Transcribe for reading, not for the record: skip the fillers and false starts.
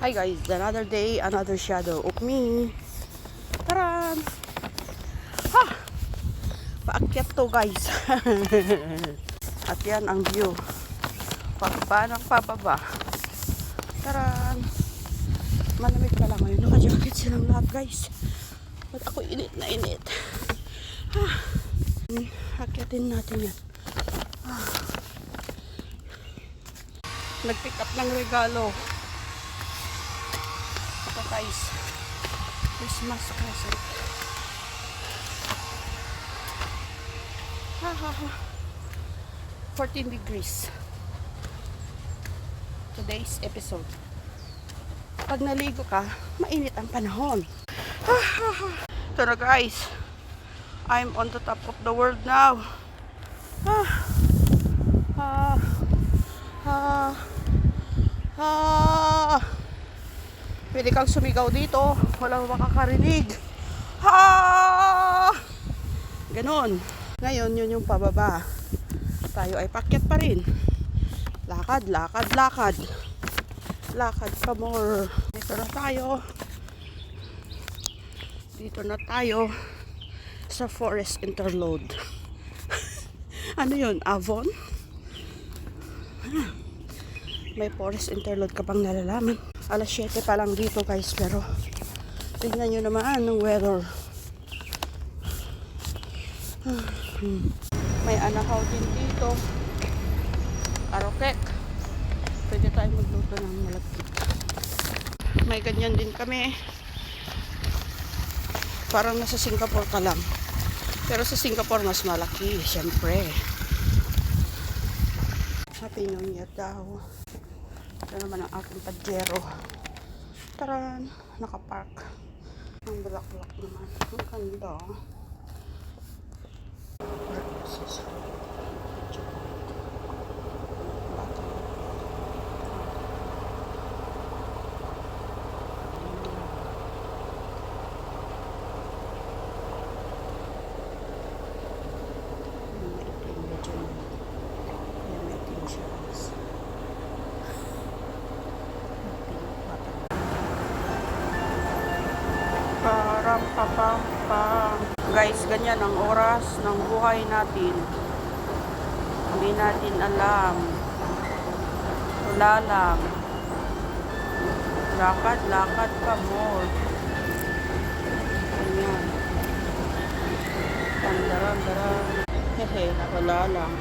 Hi guys, another day, another shadow of me. Taran! Ha! Paakyat to guys. At yan ang view. Pababa ng pababa. Taran! Malamig pala ngayon. Naka-jacket silang lahat guys. At ako init na init. Ha! Akyatin natin yan. Ha! Nag-pick up ng regalo. Ito guys, Christmas present. Ha ha ha. 14 degrees. Today's episode. Pag naligo ka, mainit ang panahon. Ha ha ha. Ito na guys. I'm on the top of the world now. Ha ha ha ha. Pwede kang sumigaw dito, walang makakarinig. Ha! Ganon. Ngayon, yun yung pababa. Tayo ay pakyat pa rin. Lakad, lakad, lakad. Lakad pa more. Dito na tayo. Dito na tayo sa Forest Interlude. Ano yun? Avon? May Forest Interlude ka pang nalalaman. Alas 7 pa lang dito guys, pero tingnan nyo naman ng weather. May anakaw din dito. Arokek. Pwede tayo magluto ng malagkit. May ganyan din kami. Parang nasa Singapore ka lang. Pero sa Singapore mas malaki, syempre. Happy New Year daw. Ito naman ang aking Pajero. Taran, nakapark. Ang bulak-bulak naman. Ang ganda. Parang papang. Guys, ganyan ang oras ng buhay natin. Hindi natin alam. Wala lang. Lakad, lakad pa more. Ganyan. Tandaran, daran. Hehe, wala lang.